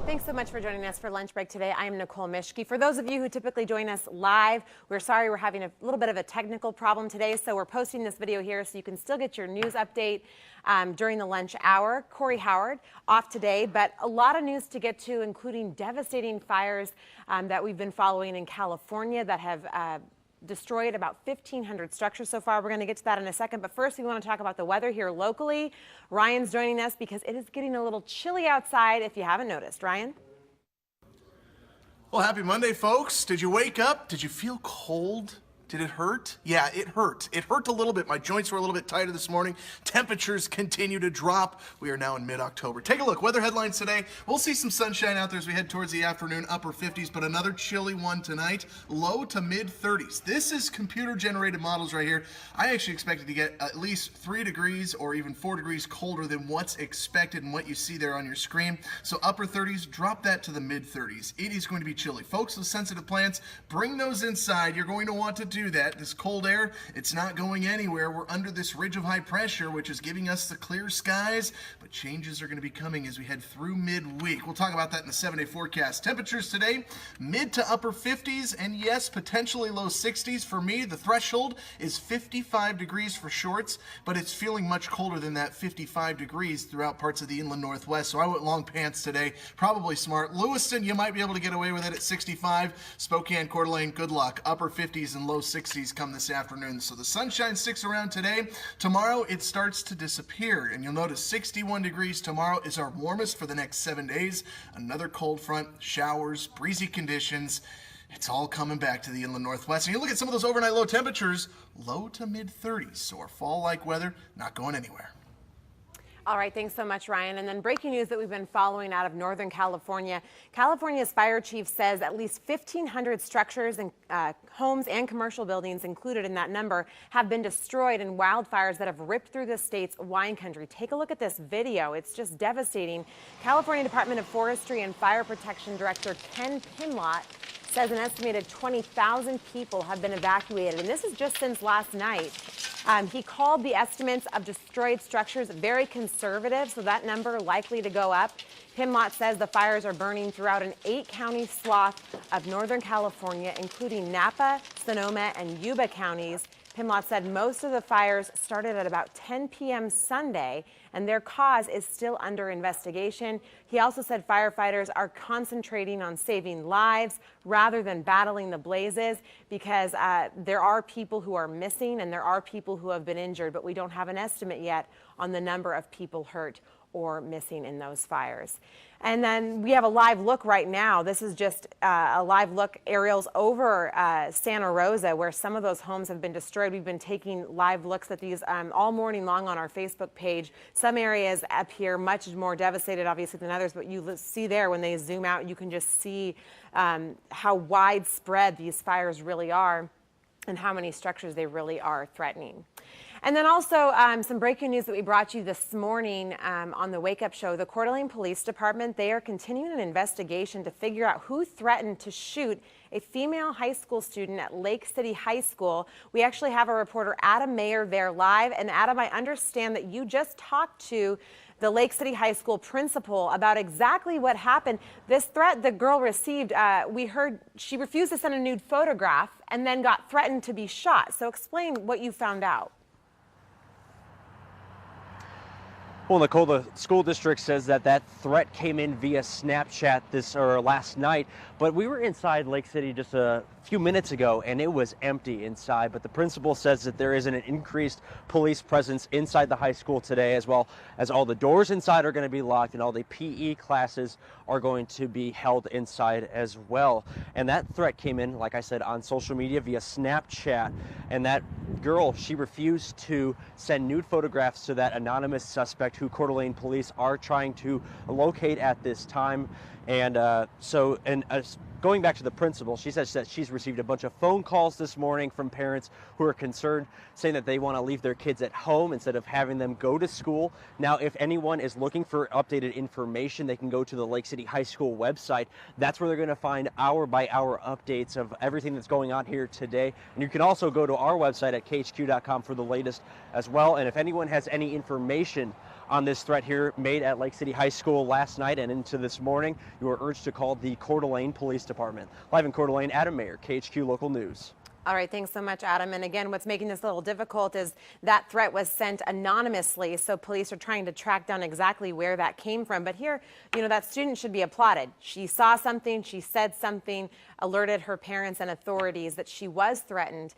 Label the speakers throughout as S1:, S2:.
S1: Thanks so much for joining us for Lunch Break today. I am Nicole Mischke. For those of you who typically join us live, we're sorry we're having a little bit of a technical problem today, so we're posting this video here so you can still get your news update during the lunch hour. Corey Howard off today, but a lot of news to get to, including devastating fires that we've been following in California that have destroyed about 1,500 structures so far. We're going to get to that in a second, but first we want to talk about the weather here locally. Ryan's joining us because it is getting a little chilly outside, if you haven't noticed. Ryan?
S2: Well, happy Monday, folks. Did you wake up? Did you feel cold? Did it hurt? Yeah, it hurt. It hurt a little bit. My joints were a little bit tighter this morning. Temperatures continue to drop. We are now in mid-October. Take a look. Weather headlines today. We'll see some sunshine out there as we head towards the afternoon, upper 50s, but another chilly one tonight, low to mid-30s. This is computer-generated models right here. I actually expected to get at least 3 degrees or even 4 degrees colder than what's expected and what you see there on your screen. So upper 30s, drop that to the mid-30s. It is going to be chilly. Folks with sensitive plants, bring those inside. You're going to want to do that. This cold air, it's not going anywhere. We're under this ridge of high pressure, which is giving us the clear skies, but changes are going to be coming as we head through midweek. We'll talk about that in the 7-day forecast. Temperatures today, mid to upper 50s, and yes, potentially low 60s. For me, the threshold is 55 degrees for shorts, but it's feeling much colder than that 55 degrees throughout parts of the inland northwest, so I went long pants today. Probably smart. Lewiston, you might be able to get away with it at 65. Spokane, Coeur d'Alene, good luck. Upper 50s and low 60s come this afternoon. So the sunshine sticks around today. Tomorrow it starts to disappear, and you'll notice 61 degrees tomorrow is our warmest for the next 7 days. Another cold front, showers, breezy conditions. It's all coming back to the inland northwest. And you look at some of those overnight low temperatures, low to mid 30s. So our fall-like weather not going anywhere.
S1: All right, thanks so much, Ryan. And then breaking news that we've been following out of Northern California. California's fire chief says at least 1,500 structures and homes and commercial buildings included in that number have been destroyed in wildfires that have ripped through the state's wine country. Take a look at this video. It's just devastating. California Department of Forestry and Fire Protection Director Ken Pinlot says an estimated 20,000 people have been evacuated, and this is just since last night. He called the estimates of destroyed structures very conservative, so that number likely to go up. Pinlot says the fires are burning throughout an 8-county swath of Northern California, including Napa, Sonoma, and Yuba counties. Pinlot said most of the fires started at about 10 p.m. Sunday, and their cause is still under investigation. He also said firefighters are concentrating on saving lives rather than battling the blazes because there are people who are missing and there are people who have been injured, but we don't have an estimate yet on the number of people hurt or missing in those fires. And then we have a live look right now. This is just a live look, aerials over Santa Rosa, where some of those homes have been destroyed. We've been taking live looks at these all morning long on our Facebook page. Some areas up here much more devastated, obviously, than others, but you see there when they zoom out, you can just see how widespread these fires really are and how many structures they really are threatening. And then also some breaking news that we brought you this morning on the Wake Up Show. The Coeur d'Alene Police Department, they are continuing an investigation to figure out who threatened to shoot a female high school student at Lake City High School. We actually have our reporter Adam Mayer there live. And Adam, I understand that you just talked to the Lake City High School principal about exactly what happened. This threat the girl received, we heard she refused to send a nude photograph and then got threatened to be shot. So explain what you found out.
S3: Well, Nicole, the school district says that threat came in via Snapchat last night, but we were inside Lake City just a few minutes ago and it was empty inside. But the principal says that there is an increased police presence inside the high school today, as well as all the doors inside are going to be locked and all the PE classes are going to be held inside as well. And that threat came in, like I said, on social media via Snapchat. And that girl, she refused to send nude photographs to that anonymous suspect who Coeur d'Alene police are trying to locate at this time. And going back to the principal, she says that she's received a bunch of phone calls this morning from parents who are concerned, saying that they want to leave their kids at home instead of having them go to school. Now, if anyone is looking for updated information, they can go to the Lake City High School website. That's where they're going to find hour-by-hour updates of everything that's going on here today. And you can also go to our website at khq.com for the latest as well. And if anyone has any information on this threat here made at Lake City High School last night and into this morning, you are urged to call the Coeur d'Alene Police Department. Live in Coeur d'Alene, Adam Mayer, KHQ Local News.
S1: All right, thanks so much, Adam. And again, what's making this a little difficult is that threat was sent anonymously, so police are trying to track down exactly where that came from. But here, that student should be applauded. She saw something, she said something, alerted her parents and authorities that she was threatened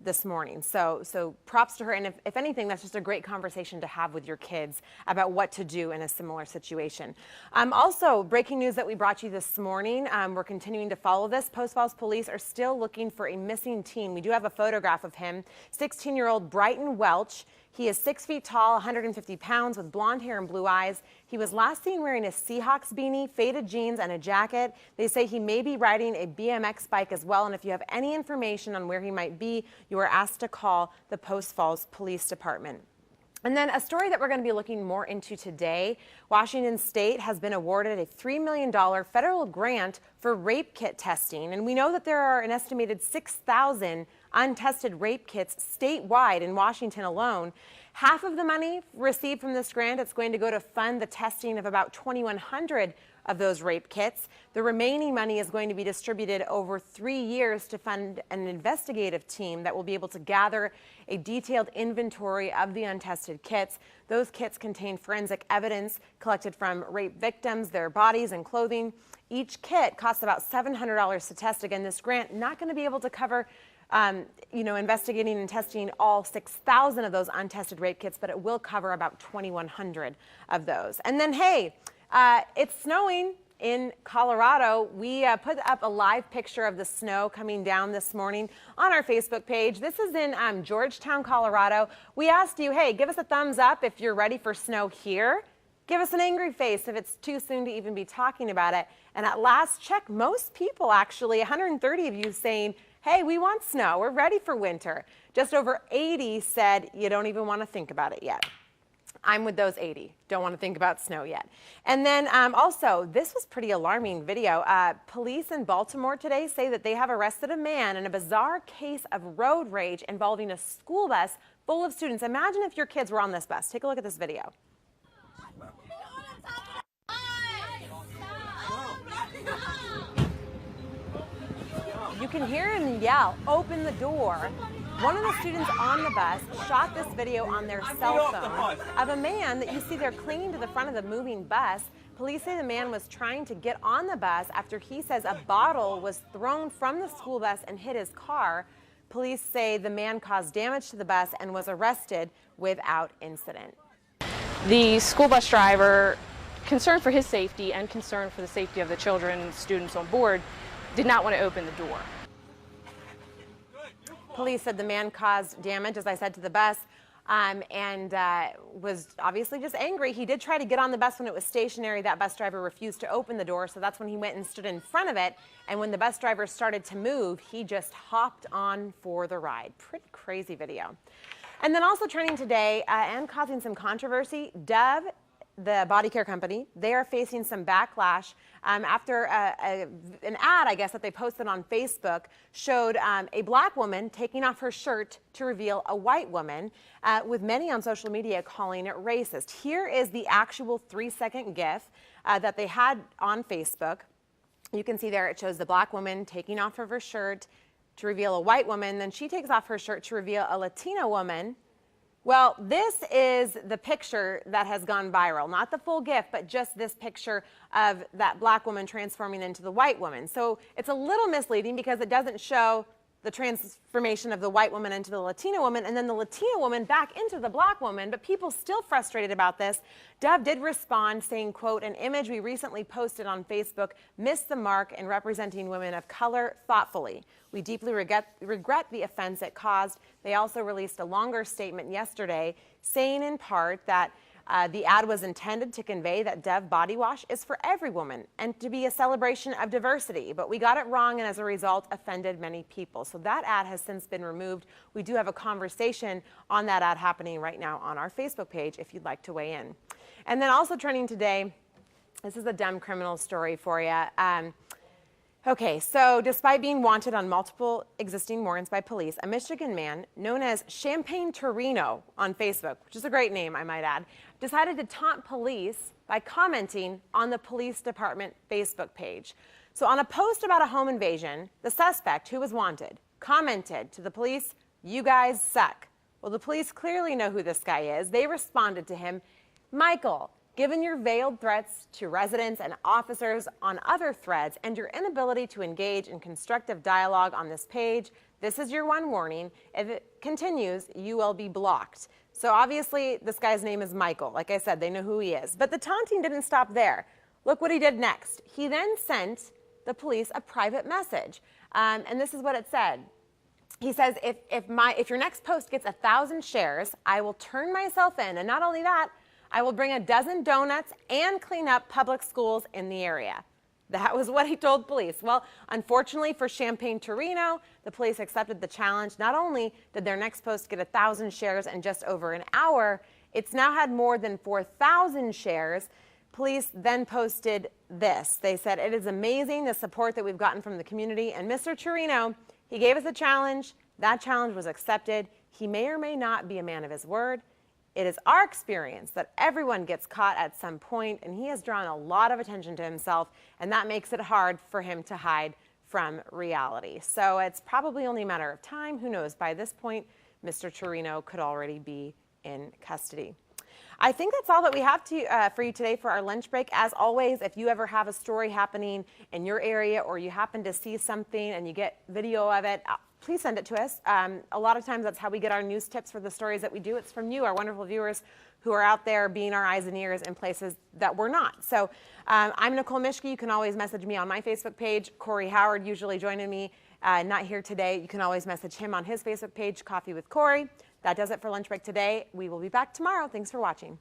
S1: this morning. So props to her. And if anything, that's just a great conversation to have with your kids about what to do in a similar situation. Also, breaking news that we brought you this morning. We're continuing to follow this. Post Falls police are still looking for a missing teen. We do have a photograph of him, 16-year-old Brighton Welch. He is 6 feet tall, 150 pounds, with blonde hair and blue eyes. He was last seen wearing a Seahawks beanie, faded jeans, and a jacket. They say he may be riding a BMX bike as well. And if you have any information on where he might be, you are asked to call the Post Falls Police Department. And then a story that we're going to be looking more into today. Washington State has been awarded a $3 million federal grant for rape kit testing. And we know that there are an estimated 6,000 untested rape kits statewide in Washington alone. Half of the money received from this grant, it's going to go to fund the testing of about 2,100 of those rape kits. The remaining money is going to be distributed over 3 years to fund an investigative team that will be able to gather a detailed inventory of the untested kits. Those kits contain forensic evidence collected from rape victims, their bodies and clothing. Each kit costs about $700 to test. Again, this grant not going to be able to cover investigating and testing all 6,000 of those untested rape kits, but it will cover about 2,100 of those. And then, hey, it's snowing in Colorado. We put up a live picture of the snow coming down this morning on our Facebook page. This is in Georgetown, Colorado. We asked you, hey, give us a thumbs up if you're ready for snow here. Give us an angry face if it's too soon to even be talking about it. And at last check, most people actually, 130 of you saying, hey, we want snow. We're ready for winter. Just over 80 said you don't even want to think about it yet. I'm with those 80. Don't want to think about snow yet. And then also, this was pretty alarming video. Police in Baltimore today say that they have arrested a man in a bizarre case of road rage involving a school bus full of students. Imagine if your kids were on this bus. Take a look at this video. You can hear him yell, open the door. One of the students on the bus shot this video on their cell phone of a man that you see there clinging to the front of the moving bus. Police say the man was trying to get on the bus after he says a bottle was thrown from the school bus and hit his car. Police say the man caused damage to the bus and was arrested without incident.
S4: The school bus driver, concerned for his safety and concerned for the safety of the children and students on board, did not want to open the door.
S1: Police said the man caused damage, as I said, to the bus and was obviously just angry. He did try to get on the bus when it was stationary. That bus driver refused to open the door, so that's when he went and stood in front of it. And when the bus driver started to move, he just hopped on for the ride. Pretty crazy video. And then also trending today and causing some controversy, Dove, the body care company, they are facing some backlash after an ad, I guess, that they posted on Facebook showed a black woman taking off her shirt to reveal a white woman, with many on social media calling it racist. Here is the actual 3-second GIF that they had on Facebook. You can see there it shows the black woman taking off of her shirt to reveal a white woman. Then she takes off her shirt to reveal a Latina woman. Well, this is the picture that has gone viral, not the full GIF, but just this picture of that black woman transforming into the white woman. So it's a little misleading because it doesn't show the transformation of the white woman into the Latina woman and then the Latina woman back into the black woman, but people still frustrated about this. Dove did respond saying, quote, an image we recently posted on Facebook missed the mark in representing women of color thoughtfully. We deeply regret the offense it caused. They also released a longer statement yesterday saying in part that The ad was intended to convey that Dove body wash is for every woman and to be a celebration of diversity, but we got it wrong and as a result offended many people. So that ad has since been removed. We do have a conversation on that ad happening right now on our Facebook page if you'd like to weigh in. And then also trending today, this is a dumb criminal story for you. Okay, so despite being wanted on multiple existing warrants by police, a Michigan man known as Champagne Torino on Facebook, which is a great name, I might add, decided to taunt police by commenting on the police department Facebook page. So on a post about a home invasion, the suspect, who was wanted, commented to the police, "You guys suck." Well, the police clearly know who this guy is. They responded to him, "Michael, given your veiled threats to residents and officers on other threads and your inability to engage in constructive dialogue on this page, this is your one warning. If it continues, you will be blocked." So obviously this guy's name is Michael. Like I said, they know who he is. But the taunting didn't stop there. Look what he did next. He then sent the police a private message. And this is what it said. He says, if your next post gets 1,000 shares, I will turn myself in. And not only that, I will bring a dozen donuts and clean up public schools in the area. That was what he told police. Well, unfortunately for Champagne Torino, the police accepted the challenge. Not only did their next post get 1,000 shares in just over an hour, it's now had more than 4,000 shares. Police then posted this. They said, "It is amazing the support that we've gotten from the community. And Mr. Torino, he gave us a challenge. That challenge was accepted. He may or may not be a man of his word. It is our experience that everyone gets caught at some point, and he has drawn a lot of attention to himself, and that makes it hard for him to hide from reality." So it's probably only a matter of time. Who knows? By this point, Mr. Torino could already be in custody. I think that's all that we have for you today for our lunch break. As always, if you ever have a story happening in your area or you happen to see something and you get video of it, please send it to us. A lot of times that's how we get our news tips for the stories that we do. It's from you, our wonderful viewers who are out there being our eyes and ears in places that we're not. So I'm Nicole Mischke. You can always message me on my Facebook page. Corey Howard usually joining me, not here today. You can always message him on his Facebook page, Coffee with Corey. That does it for lunch break today. We will be back tomorrow. Thanks for watching.